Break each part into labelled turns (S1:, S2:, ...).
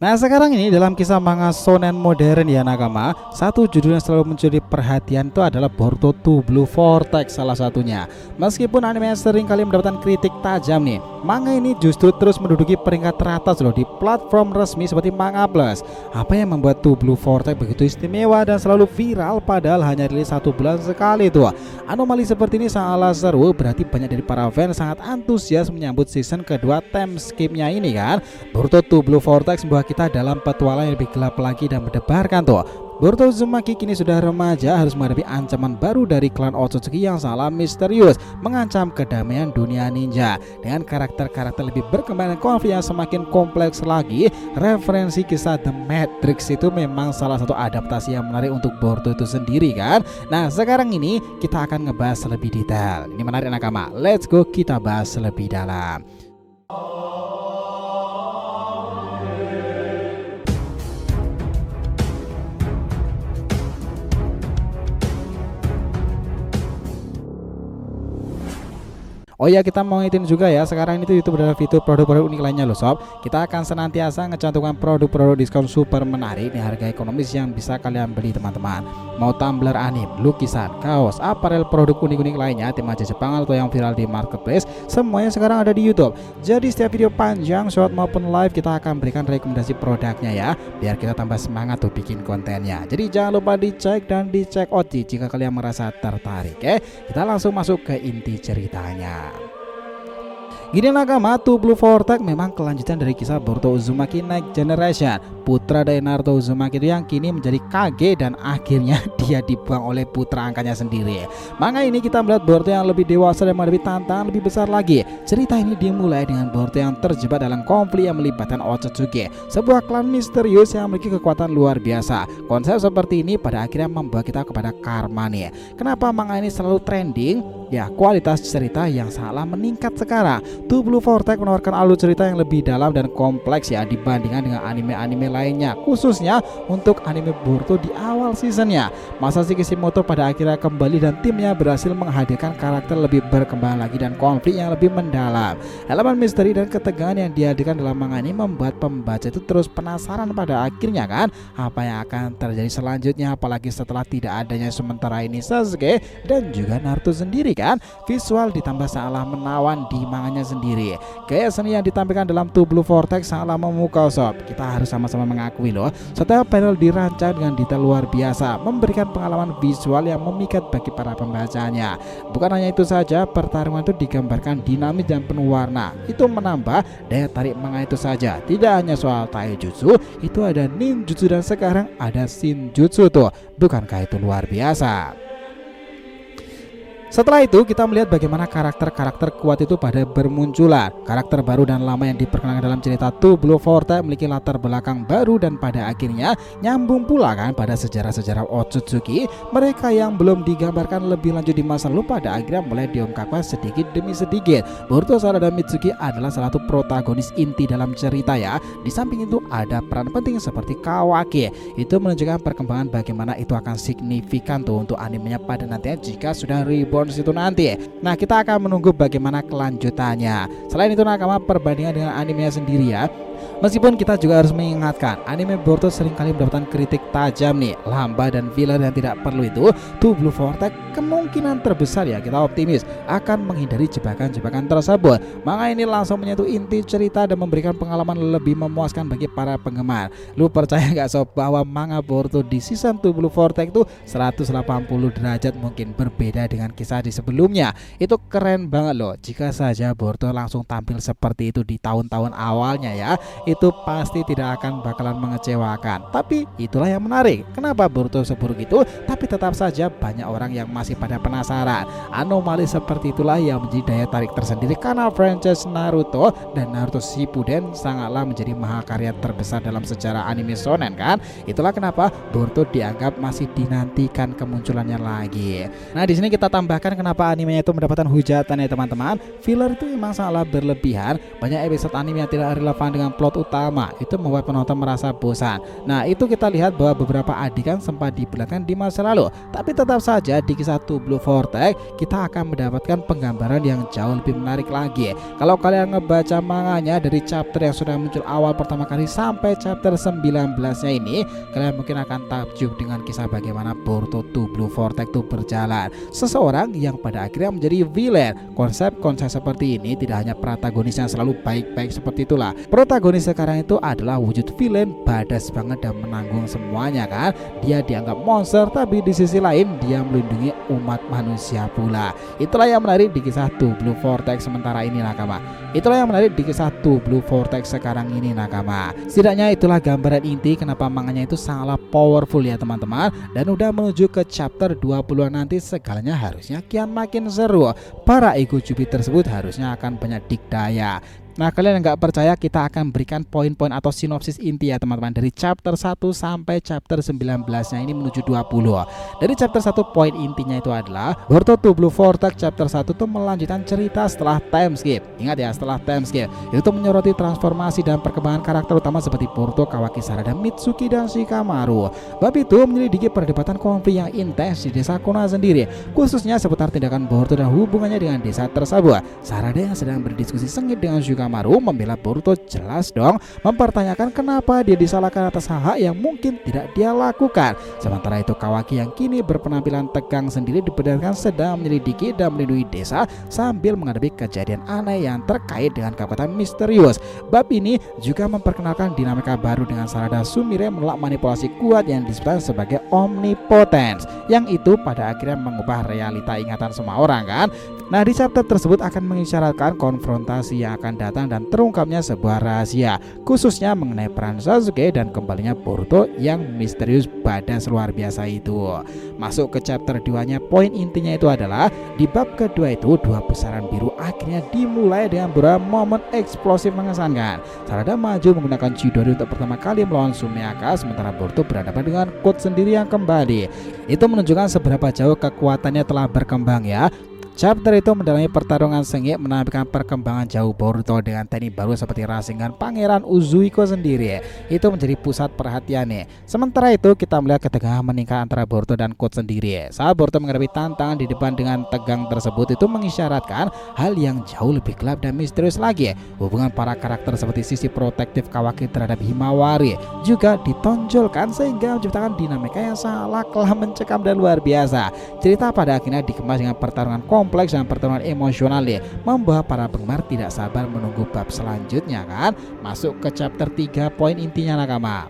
S1: Nah sekarang ini dalam kisah manga shonen modern ya nakama, satu judul yang selalu mencuri perhatian itu adalah Boruto 2 Blue Vortex salah satunya. Meskipun anime sering kali mendapatkan kritik tajam nih, manga ini justru terus menduduki peringkat teratas loh di platform resmi seperti Manga Plus. Apa yang membuat 2 Blue Vortex begitu istimewa dan selalu viral padahal hanya rilis 1 bulan sekali tuh? Anomali seperti ini sangatlah seru, berarti banyak dari para fans sangat antusias menyambut season kedua time skip-nya ini kan. Boruto 2 Blue Vortex membawa kita dalam petualangan yang lebih gelap lagi dan mendebarkan tuh. Boruto Uzumaki kini sudah remaja, harus menghadapi ancaman baru dari klan Otsutsuki yang sangatlah misterius, mengancam kedamaian dunia ninja. Dengan karakter-karakter lebih berkembang dan konflik yang semakin kompleks lagi, referensi kisah The Matrix itu memang salah satu adaptasi yang menarik untuk Boruto itu sendiri kan. Nah sekarang ini kita akan ngebahas lebih detail. Ini menarik nakama, let's go kita bahas lebih dalam. Oh ya, kita mau ngingetin juga ya, sekarang itu YouTube adalah fitur produk-produk unik lainnya loh sob. Kita akan senantiasa ngecantumkan produk-produk diskon super menarik di harga ekonomis yang bisa kalian beli teman-teman. Mau tumbler anime, lukisan, kaos, aparel, produk unik-unik lainnya, tim aja Jepang atau yang viral di marketplace, semuanya sekarang ada di YouTube. Jadi setiap video panjang, short maupun live kita akan berikan rekomendasi produknya ya, biar kita tambah semangat tuh bikin kontennya. Jadi jangan lupa dicek dan dicek out jika kalian merasa tertarik. Kita langsung masuk ke inti ceritanya. Gini nakama, 2 Blue Vortex memang kelanjutan dari kisah Boruto Uzumaki Next Generation, putra dari Naruto Uzumaki itu yang kini menjadi Kage dan akhirnya dia dibuang oleh putra angkatnya sendiri. Manga ini kita melihat Boruto yang lebih dewasa dan menghadapi tantangan lebih besar lagi. Cerita ini dimulai dengan Boruto yang terjebak dalam konflik yang melibatkan Otsutsuki, sebuah klan misterius yang memiliki kekuatan luar biasa. Konsep seperti ini pada akhirnya membawa kita kepada karma nih. Kenapa manga ini selalu trending? Ya, kualitas cerita yang sangatlah meningkat sekarang. 2 Blue Vortex menawarkan alur cerita yang lebih dalam dan kompleks ya dibandingkan dengan anime-anime lainnya, khususnya untuk anime Boruto di awal seasonnya. Masashi Kishimoto pada akhirnya kembali dan timnya berhasil menghadirkan karakter lebih berkembang lagi dan konflik yang lebih mendalam. Elemen misteri dan ketegangan yang dihadirkan dalam manga ini membuat pembaca itu terus penasaran pada akhirnya kan, apa yang akan terjadi selanjutnya, apalagi setelah tidak adanya sementara ini Sasuke dan juga Naruto sendiri kan. Visual ditambah sangatlah menawan di manganya sendiri. Gaya seni yang ditampilkan dalam 2 Blue Vortex sangatlah memukau sob. Kita harus sama-sama mengakui loh, setiap panel dirancang dengan detail luar biasa, memberikan pengalaman visual yang memikat bagi para pembacanya. Bukan hanya itu saja, pertarungan itu digambarkan dinamis dan penuh warna. Itu menambah daya tarik manga itu saja. Tidak hanya soal taijutsu, itu ada ninjutsu dan sekarang ada shinjutsu tuh. Bukankah itu luar biasa? Setelah itu kita melihat bagaimana karakter-karakter kuat itu pada bermunculan. Karakter baru dan lama yang diperkenalkan dalam cerita 2 Blue Vortex memiliki latar belakang baru dan pada akhirnya nyambung pula kan pada sejarah-sejarah Otsutsuki. Mereka yang belum digambarkan lebih lanjut di masa lalu pada akhirnya mulai diungkapkan sedikit demi sedikit. Boruto, Sarada dan Mitsuki adalah salah satu protagonis inti dalam cerita ya. Di samping itu ada peran penting seperti Kawaki. Itu menunjukkan perkembangan bagaimana itu akan signifikan tuh untuk animenya pada nantinya jika sudah reborn itu nanti. Nah kita akan menunggu bagaimana kelanjutannya. Selain itu nakama, perbandingan dengan animenya sendiri ya, meskipun kita juga harus mengingatkan anime Boruto seringkali mendapatkan kritik tajam nih, lambat dan filler yang tidak perlu itu. 2 Blue Vortex kemungkinan terbesar ya kita optimis akan menghindari jebakan-jebakan tersebut. Manga ini langsung menyentuh inti cerita dan memberikan pengalaman lebih memuaskan bagi para penggemar. Lu percaya gak sob bahwa manga Boruto di season 2 Blue Vortex itu 180 derajat mungkin berbeda dengan kisah di sebelumnya. Itu keren banget loh. Jika saja Boruto langsung tampil seperti itu di tahun-tahun awalnya ya, itu pasti tidak akan bakalan mengecewakan. Tapi itulah yang menarik, kenapa Boruto seburuk itu tapi tetap saja banyak orang yang masih pada penasaran. Anomali seperti itulah yang menjadi daya tarik tersendiri karena franchise Naruto dan Naruto Shippuden sangatlah menjadi mahakarya terbesar dalam sejarah anime shonen kan. Itulah kenapa Boruto dianggap masih dinantikan kemunculannya lagi. Nah di sini kita tambahkan kenapa animenya itu mendapatkan hujatan ya teman-teman. Filler itu memang sangatlah berlebihan. Banyak episode anime yang tidak relevan dengan plot utama itu membuat penonton merasa bosan. Nah, itu kita lihat bahwa beberapa adegan sempat diperlihatkan di masa lalu, tapi tetap saja di kisah Two Blue Vortex kita akan mendapatkan penggambaran yang jauh lebih menarik lagi. Kalau kalian ngebaca manganya dari chapter yang sudah muncul awal pertama kali sampai chapter 19-nya ini, kalian mungkin akan takjub dengan kisah bagaimana Boruto Two Blue Vortex itu berjalan. Seseorang yang pada akhirnya menjadi villain. Konsep-konsep seperti ini tidak hanya protagonis yang selalu baik-baik seperti itulah. Protagonis sekarang itu adalah wujud villain, badas banget dan menanggung semuanya kan. Dia dianggap monster, tapi di sisi lain dia melindungi umat manusia pula. Itulah yang menarik di kisah Two Blue Vortex sementara ini nakama. Itulah yang menarik di kisah Two Blue Vortex sekarang ini nakama. Setidaknya itulah gambaran inti kenapa manganya itu sangatlah powerful ya teman-teman. Dan udah menuju ke chapter 20-an nanti segalanya harusnya kian makin seru. Para ego Jubi tersebut harusnya akan banyak dikdaya. Nah, kalian nggak percaya, kita akan berikan poin-poin atau sinopsis inti ya teman-teman dari chapter 1 sampai chapter 19-nya ini menuju 20. Dari chapter 1 poin intinya itu adalah Boruto Two Blue Vortex chapter 1 itu melanjutkan cerita setelah time skip. Ingat ya, setelah time skip itu menyoroti transformasi dan perkembangan karakter utama seperti Boruto, Kawaki Sarada, Mitsuki dan Shikamaru. Bab itu menyelidiki perdebatan konflik yang intens di desa Konoha sendiri, khususnya seputar tindakan Boruto dan hubungannya dengan desa tersebut. Sarada yang sedang berdiskusi sengit dengan Shikamaru membela Boruto jelas dong mempertanyakan kenapa dia disalahkan atas hal-hal yang mungkin tidak dia lakukan. Sementara itu Kawaki yang kini berpenampilan tegang sendiri dibenarkan sedang menyelidiki dan melindungi desa sambil menghadapi kejadian aneh yang terkait dengan kekuatan misterius. Bab ini juga memperkenalkan dinamika baru dengan Sarada Sumire menolak manipulasi kuat yang disebut sebagai omnipotence, yang itu pada akhirnya mengubah realita ingatan semua orang kan. Nah, di chapter tersebut akan mengisyaratkan konfrontasi yang akan datang dan terungkapnya sebuah rahasia, khususnya mengenai peran Sasuke dan kembalinya Boruto yang misterius badas luar biasa itu. Masuk ke chapter 2-nya, poin intinya itu adalah di bab kedua itu dua pusaran biru akhirnya dimulai dengan beberapa momen eksplosif mengesankan. Sarada maju menggunakan Chidori untuk pertama kali melawan Sumeaka, sementara Boruto berhadapan dengan Code sendiri yang kembali. Itu menunjukkan seberapa jauh kekuatannya telah berkembang ya. Chapter itu mendalami pertarungan sengit, menampilkan perkembangan jauh Boruto dengan teknik baru seperti Rasengan Pangeran Uzuiko sendiri. Itu menjadi pusat perhatiannya. Sementara itu kita melihat ketegangan meningkat antara Boruto dan Code sendiri. Saat Boruto menghadapi tantangan di depan dengan tegang tersebut, itu mengisyaratkan hal yang jauh lebih gelap dan misterius lagi. Hubungan para karakter seperti sisi protektif Kawaki terhadap Himawari juga ditonjolkan sehingga menciptakan dinamika yang sangatlah mencekam dan luar biasa. Cerita pada akhirnya dikemas dengan pertarungan kompleks dan pertarungan emosional ya, membuat para penggemar tidak sabar menunggu bab selanjutnya kan. Masuk ke chapter 3, poin intinya nakama.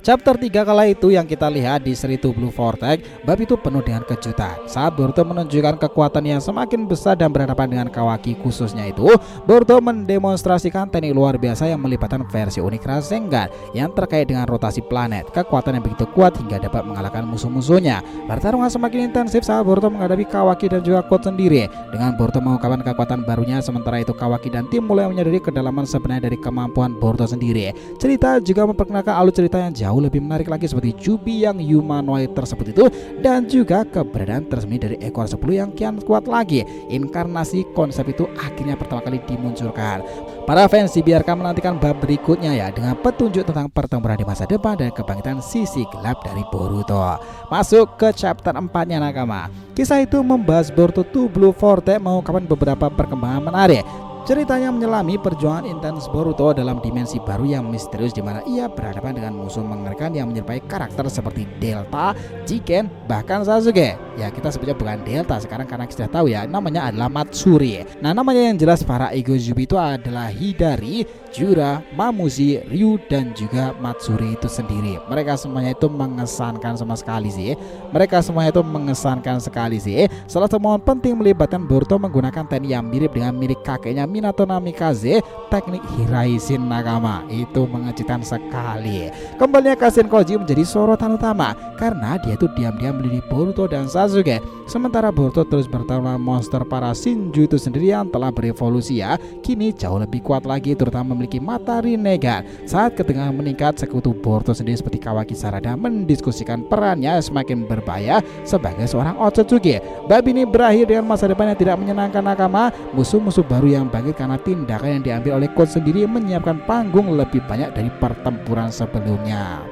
S1: Chapter 3 kala itu yang kita lihat di seri Two Blue Vortex, bab itu penuh dengan kejutan. Saat Boruto menunjukkan kekuatan yang semakin besar dan berhadapan dengan Kawaki, khususnya itu Boruto mendemonstrasikan teknik luar biasa yang melibatkan versi unik Rasengan yang terkait dengan rotasi planet, kekuatan yang begitu kuat hingga dapat mengalahkan musuh-musuhnya. Pertarungan semakin intensif saat Boruto menghadapi Kawaki dan juga Code sendiri. Dengan Boruto mengungkapkan kekuatan barunya, sementara itu Kawaki dan tim mulai menyadari kedalaman sebenarnya dari kemampuan Boruto sendiri. Cerita juga memperkenalkan alur cerita yang jauh lebih menarik lagi seperti Jubi yang humanoid tersebut itu, dan juga keberadaan tersembunyi dari ekor 10 yang kian kuat lagi. Inkarnasi konsep itu akhirnya pertama kali dimunculkan. Para fans dibiarkan menantikan bab berikutnya ya, dengan petunjuk tentang pertempuran di masa depan dan kebangkitan sisi gelap dari Boruto. Masuk ke chapter 4-nya nakama. Kisah itu membahas Boruto Two Blue Vortex mengungkapkan beberapa perkembangan menarik. Ceritanya menyelami perjuangan intens Boruto dalam dimensi baru yang misterius, di mana ia berhadapan dengan musuh mengerikan yang menyerupai karakter seperti Delta, Jiken, bahkan Sasuke. Ya, kita sebutnya bukan Delta sekarang karena kita tahu ya, namanya adalah Matsuri. Nah, namanya yang jelas para Ego Jubi itu adalah Hidari, Jura, Mamushi, Ryu, dan juga Matsuri itu sendiri. Mereka semuanya itu mengesankan sama sekali sih. Mereka semuanya itu mengesankan sekali sih. Salah satu momen penting melibatkan Boruto menggunakan teknik yang mirip dengan milik kakeknya Minato Namikaze, teknik Hiraisin nakama. Itu mengejutkan sekali. Kembalinya Kasen Koji menjadi sorotan utama karena dia itu diam-diam melindungi Boruto dan Sasuke. Sementara Boruto terus bertarung dengan monster para Shinju itu sendiri yang telah berevolusi ya, kini jauh lebih kuat lagi, terutama memiliki mata Rinnegan. Saat ketegangan meningkat, sekutu Boruto sendiri seperti Kawaki Sarada mendiskusikan perannya semakin berbahaya sebagai seorang Otsutsuki. Bab ini berakhir dengan masa depan yang tidak menyenangkan nakama. Musuh-musuh baru yang bangkit karena tindakan yang diambil oleh coach sendiri menyiapkan panggung lebih banyak dari pertempuran sebelumnya.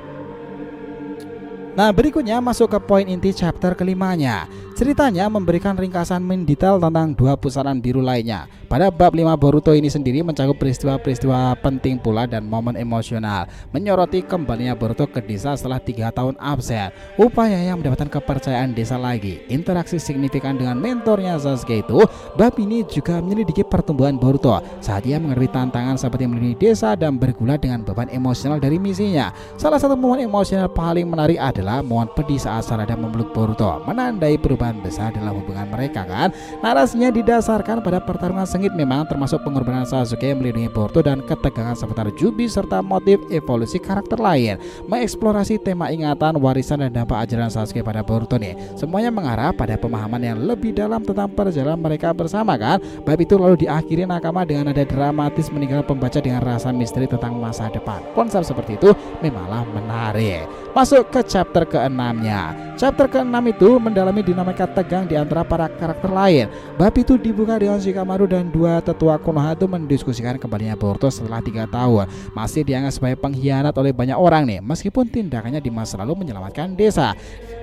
S1: Nah, berikutnya masuk ke poin inti chapter kelimanya. Ceritanya memberikan ringkasan mendetail tentang dua pusaran biru lainnya. Pada bab 5 Boruto ini sendiri mencakup peristiwa-peristiwa penting pula dan momen emosional, menyoroti kembalinya Boruto ke desa setelah 3 tahun absen, upaya yang mendapatkan kepercayaan desa lagi, interaksi signifikan dengan mentornya Sasuke itu. Bab ini juga menyelidiki pertumbuhan Boruto saat ia menghadapi tantangan seperti melindungi desa dan bergulat dengan beban emosional dari misinya. Salah satu momen emosional paling menarik adalah momen pedih saat Sarada memeluk Boruto, menandai perubahan besar dalam hubungan mereka kan. Narasinya didasarkan pada pertarungan sengit memang, termasuk pengorbanan Sasuke melindungi Boruto dan ketegangan seputar Jubi serta motif evolusi karakter lain. Mengeksplorasi tema ingatan, warisan dan dampak ajaran Sasuke pada Boruto nih, semuanya mengarah pada pemahaman yang lebih dalam tentang perjalanan mereka bersama kan. Bab itu lalu diakhiri Nakama dengan nada dramatis meninggalkan pembaca dengan rasa misteri tentang masa depan. Konsep seperti itu memanglah menarik. Masuk ke chapter ke-6-nya. Chapter ke-6 itu mendalami dinamika tegang di antara para karakter lain. Bab itu dibuka dengan Shikamaru dan dua tetua Konoha itu mendiskusikan kembalinya Boruto setelah 3 tahun. Masih dianggap sebagai pengkhianat oleh banyak orang nih, meskipun tindakannya di masa lalu menyelamatkan desa.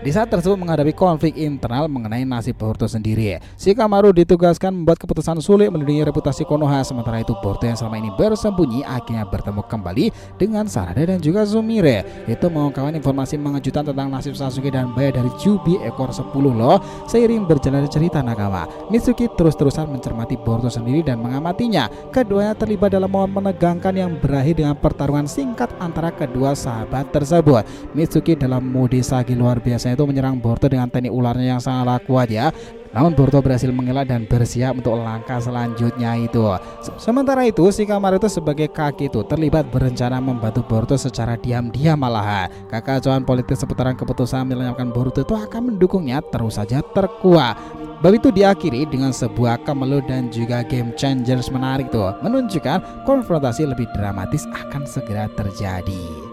S1: Desa tersebut menghadapi konflik internal mengenai nasib Boruto sendiri. Shikamaru ditugaskan membuat keputusan sulit melindungi reputasi Konoha, sementara itu Boruto yang selama ini bersembunyi akhirnya bertemu kembali dengan Sarada dan juga Sumire. Itu mengungkapkan informasi mengejutkan tentang nasib Sasuke dan Baya dari Jubi ekor 10 loh. Seiring berjalannya cerita Nakama, Mitsuki terus-terusan mencermati Boruto sendiri dan mengamatinya. Keduanya terlibat dalam momen menegangkan yang berakhir dengan pertarungan singkat antara kedua sahabat tersebut. Mitsuki dalam mode Sage luar biasa itu menyerang Boruto dengan teknik ularnya yang sangat kuat ya. Namun Boruto berhasil mengelak dan bersiap untuk langkah selanjutnya itu. Sementara itu Shikamaru itu sebagai kaki itu terlibat berencana membantu Boruto secara diam-diam malahan. Kekacauan politik seputaran keputusan menyelamatkan Boruto itu akan mendukungnya terus saja terkuat. Bab itu diakhiri dengan sebuah kemelut dan juga game changers menarik tuh, menunjukkan konfrontasi lebih dramatis akan segera terjadi.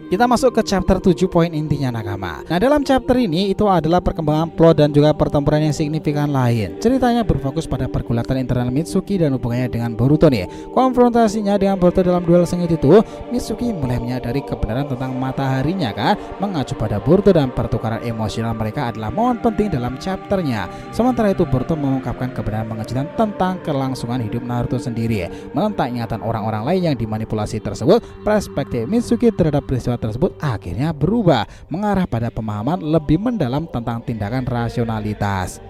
S1: Kita masuk ke chapter 7 poin intinya Nakama. Nah, dalam chapter ini itu adalah perkembangan plot dan juga pertempuran yang signifikan lain. Ceritanya berfokus pada pergulatan internal Mitsuki dan hubungannya dengan Boruto nih. Konfrontasinya dengan Boruto dalam duel sengit itu, Mitsuki mulai menyadari kebenaran tentang mataharinya kan. Mengacu pada Boruto dan pertukaran emosional mereka adalah momen penting dalam chapternya. Sementara itu Boruto mengungkapkan kebenaran mengejutkan tentang kelangsungan hidup Naruto sendiri. Menentang ingatan orang-orang lain yang dimanipulasi tersebut, perspektif Mitsuki terhadap peristiwa tersebut akhirnya berubah, mengarah pada pemahaman lebih mendalam tentang tindakan rasionalitas.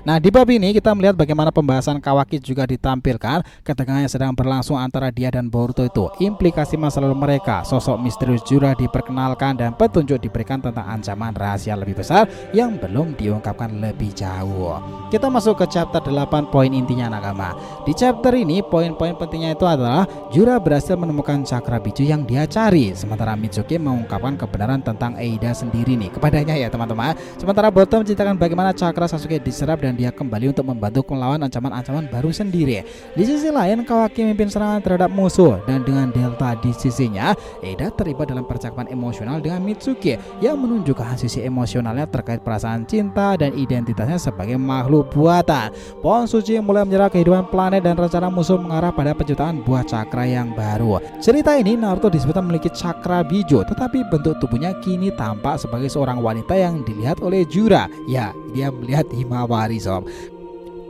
S1: Nah, di bab ini kita melihat bagaimana pembahasan Kawaki juga ditampilkan, ketegangan yang sedang berlangsung antara dia dan Boruto itu, implikasi masa lalu mereka, sosok misterius Jura diperkenalkan dan petunjuk diberikan tentang ancaman rahasia lebih besar yang belum diungkapkan lebih jauh. Kita masuk ke chapter 8 poin intinya Nakama. Di chapter ini poin-poin pentingnya itu adalah Jura berhasil menemukan cakra biju yang dia cari, sementara Mitsuki mengungkapkan kebenaran tentang Eida sendiri nih kepadanya ya teman-teman. Sementara Boruto menceritakan bagaimana cakra Sasuke diserap dan dia kembali untuk membantu melawan ancaman-ancaman baru sendiri. Di sisi lain Kawaki memimpin serangan terhadap musuh, dan dengan Delta di sisinya, Eida terlibat dalam percakapan emosional dengan Mitsuki yang menunjukkan sisi emosionalnya terkait perasaan cinta dan identitasnya sebagai makhluk buatan. Pohon suci mulai menyerang kehidupan planet dan rencana musuh mengarah pada penciptaan buah cakra yang baru. Cerita ini Naruto disebut memiliki cakra biju, tetapi bentuk tubuhnya kini tampak sebagai seorang wanita yang dilihat oleh Jura. Ya, dia melihat Himawari sob.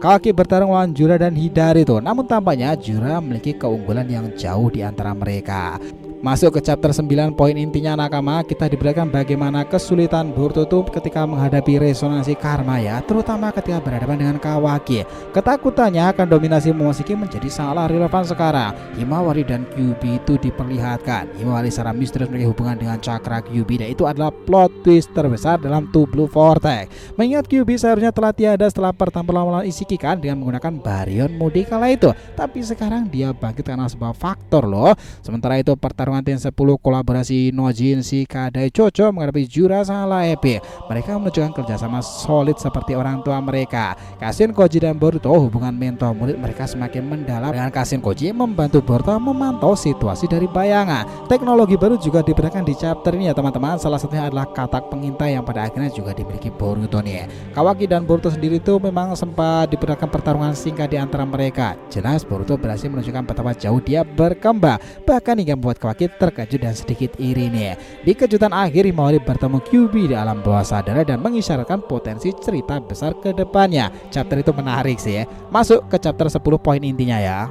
S1: Kawaki bertarung lawan Jura dan Hidari tuh, namun tampaknya Jura memiliki keunggulan yang jauh di antara mereka. Masuk ke chapter 9 poin intinya Nakama, kita diberikan bagaimana kesulitan Boruto itu ketika menghadapi resonansi karma ya, terutama ketika berhadapan dengan Kawaki. Ketakutannya akan dominasi Momoshiki menjadi sangatlah relevan sekarang. Himawari dan Kyuubi itu diperlihatkan. Himawari secara misterius memiliki hubungan dengan cakra Kyuubi, dan itu adalah plot twist terbesar dalam Two Blue Vortex. Mengingat Kyuubi seharusnya telah tiada setelah pertempuran melawan Ishiki kan dengan menggunakan Baryon mode kala itu, tapi sekarang dia bangkit karena sebuah faktor loh. Sementara itu pertarungan Ten 10 kolaborasi Nojin, Shika, Daichocho menghadapi Jura sangatlah epic. Mereka menunjukkan kerjasama solid seperti orang tua mereka. Kashin, Koji, dan Boruto, hubungan mentor murid mereka semakin mendalam dengan Kashin Koji membantu Boruto memantau situasi dari bayangan. Teknologi baru juga diberikan di chapter ini ya teman-teman. Salah satunya adalah katak pengintai yang pada akhirnya juga dimiliki Boruto nih. Kawaki dan Boruto sendiri itu memang sempat diperlihatkan pertarungan singkat di antara mereka. Jelas Boruto berhasil menunjukkan betapa jauh dia berkembang, bahkan hingga membuat Kawaki terkejut dan sedikit iri nih. Di kejutan akhir, Himawari bertemu Kyuubi di alam bawah sadar dan mengisyaratkan potensi cerita besar ke depannya. Chapter itu menarik sih ya. Masuk ke chapter 10 poin intinya ya.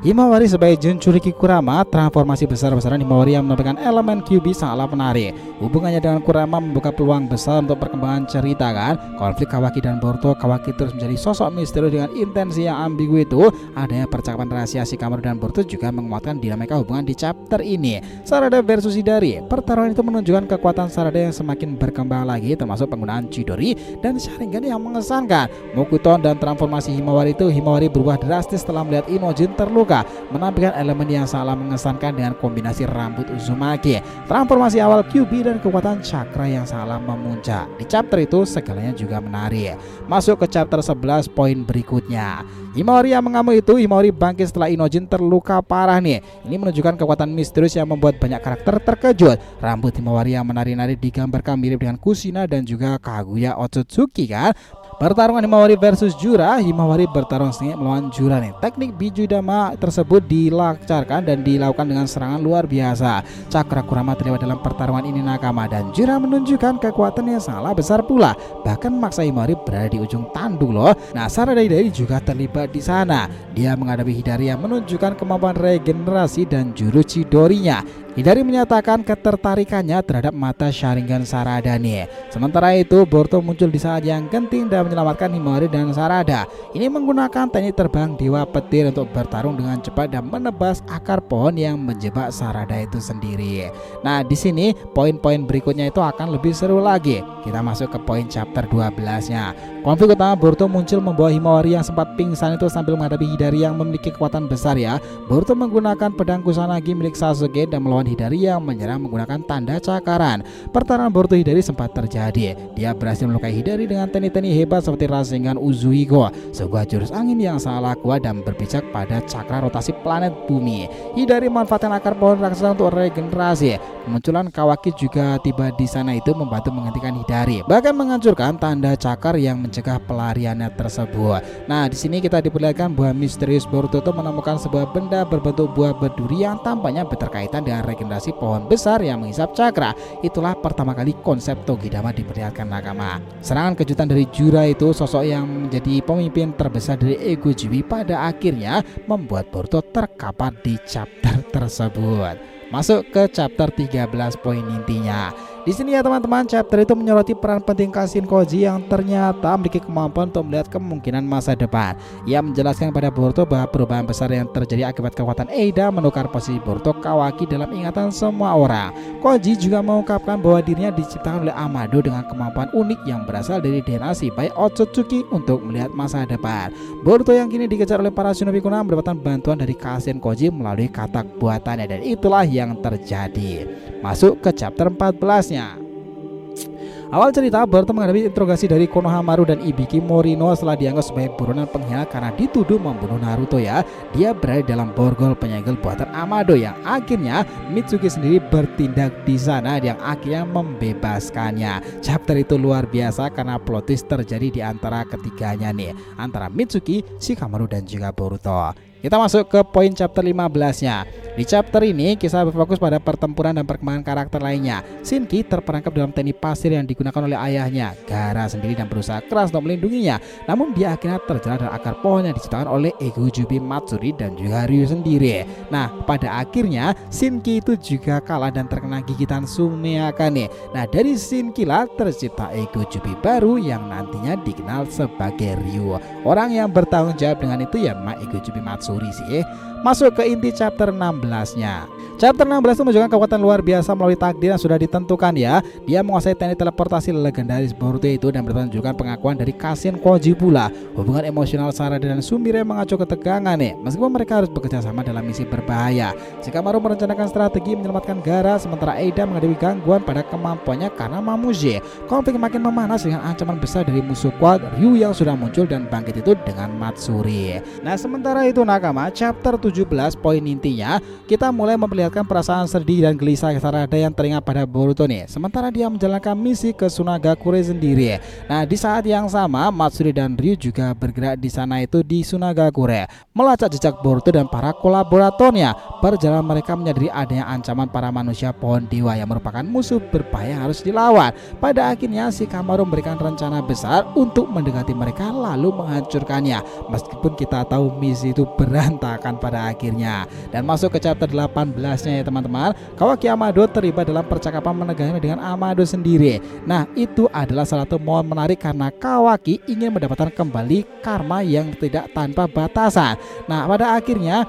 S1: Himawari sebagai Jinchuriki Kurama, transformasi besar-besaran Himawari yang menampilkan elemen Kyuubi sangatlah menarik. Hubungannya dengan Kurama membuka peluang besar untuk perkembangan cerita kan. Konflik Kawaki dan Boruto, Kawaki terus menjadi sosok misteri dengan intensi yang ambigu itu. Adanya percakapan rahasia Shikamaru dan Boruto juga menguatkan dinamika hubungan di chapter ini. Sarada versus Hidari, pertarungan itu menunjukkan kekuatan Sarada yang semakin berkembang lagi, termasuk penggunaan Chidori dan Sharingan yang mengesankan. Mokuton dan transformasi Himawari itu, Himawari berubah drastis setelah melihat Imojin terluka, menampilkan elemen yang sangat mengesankan dengan kombinasi rambut Uzumaki, transformasi awal Kyuubi dan kekuatan cakra yang sangat memuncak. Di chapter itu segalanya juga menarik. Masuk ke chapter 11 poin berikutnya. Himawari yang mengamuk itu, Himawari bangkit setelah Inojin terluka parah nih. Ini menunjukkan kekuatan misterius yang membuat banyak karakter terkejut. Rambut Himawari yang menari-nari digambarkan mirip dengan Kushina dan juga Kaguya Otsutsuki kan. Pertarungan Himawari versus Jura, Himawari bertarung sengit melawan Jura nih. Teknik Bijudama tersebut dilancarkan dan dilakukan dengan serangan luar biasa. Cakra Kurama terlibat dalam pertarungan ini nakama, dan Jura menunjukkan kekuatan yang sangat besar pula. Bahkan memaksa Himawari berada di ujung tanduk loh. Nah, Sarada Hidari juga terlibat di sana. Dia menghadapi Hidari yang menunjukkan kemampuan regenerasi dan jurus Chidorinya. Hidari menyatakan ketertarikannya terhadap mata Sharingan Sarada nih. Sementara itu, Boruto muncul di saat yang genting dan menyelamatkan Himawari dan Sarada. Ini menggunakan teknik terbang Dewa Petir untuk bertarung dengan cepat dan menebas akar pohon yang menjebak Sarada itu sendiri. Nah, di sini poin-poin berikutnya itu akan lebih seru lagi. Kita masuk ke poin chapter 12-nya. Konflik utama Boruto muncul membawa Himawari yang sempat pingsan itu sambil menghadapi Hidari yang memiliki kekuatan besar ya. Boruto menggunakan pedang Kusanagi milik Sasuke dan melawan Hidari yang menyerang menggunakan tanda cakaran. Pertarungan Boruto Hidari sempat terjadi. Dia berhasil melukai Hidari dengan teknik-teknik hebat seperti Rasengan Uzuigo, sebuah jurus angin yang sangat kuat dan berpijak pada cakra rotasi planet bumi. Hidari memanfaatkan akar pohon raksasa untuk regenerasi. Kemunculan Kawaki juga tiba di sana itu membantu menghentikan Hidari, bahkan menghancurkan tanda cakar yang mencegah pelariannya tersebut. Nah, di sini kita diperlihatkan bahwa misterius Boruto menemukan sebuah benda berbentuk buah berduri yang tampaknya berkaitan dengan regenerasi pohon besar yang menghisap cakra. Itulah pertama kali konsep Togidama diperlihatkan nakama. Serangan kejutan dari Jura itu, sosok yang menjadi pemimpin terbesar dari Ego Jibi, pada akhirnya membuat Boruto terkapar di chapter tersebut. Masuk ke chapter 13 poin intinya. Di sini ya teman-teman, chapter itu menyoroti peran penting Kashin Koji yang ternyata memiliki kemampuan untuk melihat kemungkinan masa depan. Ia menjelaskan kepada Boruto bahwa perubahan besar yang terjadi akibat kekuatan Eida menukar posisi Boruto Kawaki dalam ingatan semua orang. Koji juga mengungkapkan bahwa dirinya diciptakan oleh Amado dengan kemampuan unik yang berasal dari dinasti Bai Otsutsuki untuk melihat masa depan. Boruto yang kini dikejar oleh para shinobi kuno mendapatkan bantuan dari Kashin Koji melalui katak buatannya, dan itulah yang terjadi. Masuk ke chapter 14. Awal cerita, Boruto menghadapi interogasi dari Konohamaru dan Ibiki Morino setelah dianggap sebagai buronan pengkhianat karena dituduh membunuh Naruto ya. Dia berada dalam borgol penyegel buatan Amado yang akhirnya Mitsuki sendiri bertindak di sana yang akhirnya membebaskannya. Chapter itu luar biasa karena plot twist terjadi di antara ketiganya nih, antara Mitsuki, Shikamaru dan juga Boruto. Kita masuk ke poin chapter 15-nya. Di chapter ini kisah berfokus pada pertempuran dan perkembangan karakter lainnya. Shinki terperangkap dalam teknik pasir yang digunakan oleh ayahnya. Gaara sendiri dan berusaha keras untuk melindunginya, namun dia akhirnya terjerat dalam akar pohon yang diciptakan oleh Ego Jubi Matsuri dan juga Ryu sendiri. Nah, pada akhirnya Shinki itu juga kalah dan terkena gigitan Sumeakane. Nah, dari Shinki lah tercipta Ego Jubi baru yang nantinya dikenal sebagai Ryu. Orang yang bertanggung jawab dengan itu ya Ego Jubi Matsuri sih. Masuk ke inti chapter 16-nya. Chapter 16 itu menunjukkan kekuatan luar biasa melalui takdir yang sudah ditentukan ya. Dia menguasai teknik teleportasi legendaris Boruto itu dan menunjukkan pengakuan dari Kashin Koji pula. Hubungan emosional Sarada dan Sumire mengacu ketegangan nih, meskipun mereka harus bekerja sama dalam misi berbahaya. Shikamaru merencanakan strategi menyelamatkan Gaara, sementara Eida menghadapi gangguan pada kemampuannya karena Mamuji. Konflik makin memanas dengan ancaman besar dari musuh kuat Ryu yang sudah muncul dan bangkit itu dengan Matsuri. Nah, sementara itu nakama, chapter 17 poin intinya kita mulai memperlihatkan membuatkan perasaan sedih dan gelisah Sarada yang teringat pada Boruto nih. Sementara dia menjalankan misi ke Sunagakure sendiri. Nah, di saat yang sama Matsuri dan Ryu juga bergerak di sana itu di Sunagakure, melacak jejak Boruto dan para kolaboratornya. Perjalanan mereka menyadari adanya ancaman para manusia pohon dewa yang merupakan musuh berbahaya yang harus dilawan. Pada akhirnya Shikamaru memberikan rencana besar untuk mendekati mereka lalu menghancurkannya. Meskipun kita tahu misi itu berantakan pada akhirnya. Dan masuk ke chapter 18-nya ya teman-teman. Kawaki Amado terlibat dalam percakapan menegangnya dengan Amado sendiri. Nah, itu adalah salah satu momen menarik karena Kawaki ingin mendapatkan kembali karma yang tidak tanpa batasan. Nah, pada akhirnya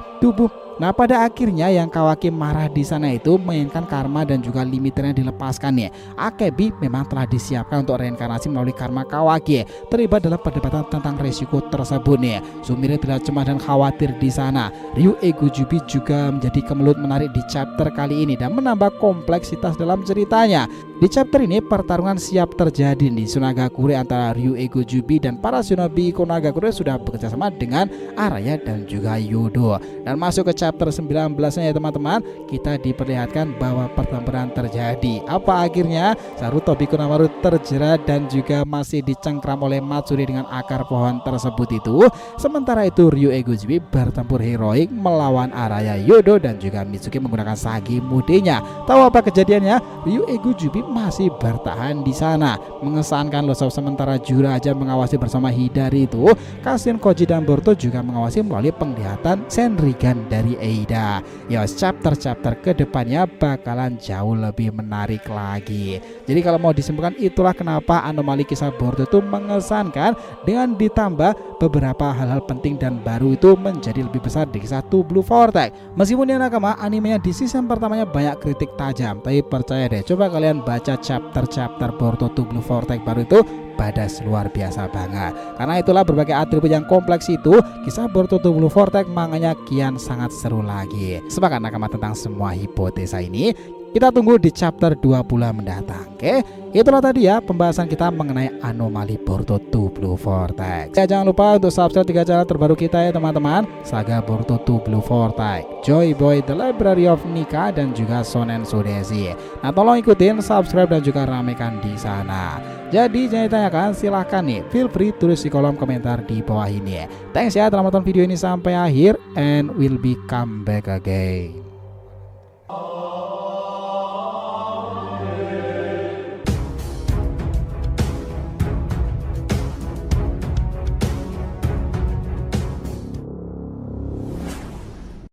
S1: yang Kawaki marah di sana itu menginginkan karma dan juga limiternya dilepaskan nih. Akebi memang telah disiapkan untuk reinkarnasi melalui karma Kawaki. Terlibat dalam perdebatan tentang resiko tersebut nih. Sumire tidak cemas dan khawatir di sana. Ryu Egojubi juga menjadi kemelut menarik di chapter kali ini dan menambah kompleksitas dalam ceritanya. Di chapter ini pertarungan siap terjadi di Sunagakure antara Ryu Egojubi dan para shinobi Konagakure sudah bekerjasama dengan Araya dan juga Yodo. Dan masuk ke chapter 19-nya ya teman-teman, kita diperlihatkan bahwa pertempuran terjadi. Apa akhirnya? Saruto Bikunomaru terjerat dan juga masih dicengkram oleh Matsuri dengan akar pohon tersebut itu. Sementara itu Ryu Egojubi bertempur heroik melawan Araya, Yodo dan juga Mitsuki menggunakan Sagi Mudenya. Tahu apa kejadiannya? Ryu Egojubi masih bertahan di sana. Mengesankan loh sob. Sementara Jura aja mengawasi bersama Hidari itu, Kashin, Koji dan Boruto juga mengawasi melalui penglihatan Senrigan dari Eida. Ya, chapter-chapter kedepannya bakalan jauh lebih menarik lagi. Jadi kalau mau disimpulkan, itulah kenapa anomali kisah Boruto itu mengesankan dengan ditambah beberapa hal-hal penting dan baru itu menjadi lebih besar di kisah Two Blue Vortex. Meskipun ya nakama, animenya di season pertamanya banyak kritik tajam, tapi percaya deh, coba kalian baca chapter-chapter Boruto Two Blue Vortex baru itu, badas luar biasa banget. Karena itulah berbagai atribut yang kompleks itu, kisah Boruto Two Blue Vortex manganya kian sangat seru lagi. Sepakat nakama tentang semua hipotesa ini? Kita tunggu di chapter 20 mendatang. Oke, itulah tadi ya pembahasan kita mengenai anomali Boruto Two Blue Vortex. Ya, jangan lupa untuk subscribe 3 channel terbaru kita ya teman-teman. Saga Boruto Two Blue Vortex, Joy Boy, The Library of Nika dan juga Shonen Sudesi. Nah, tolong ikutin, subscribe dan juga ramekan di sana. Jadi jangan ditanyakan, silahkan nih, feel free tulis di kolom komentar di bawah ini. Thanks ya telah menonton video ini sampai akhir, and we'll be come back again.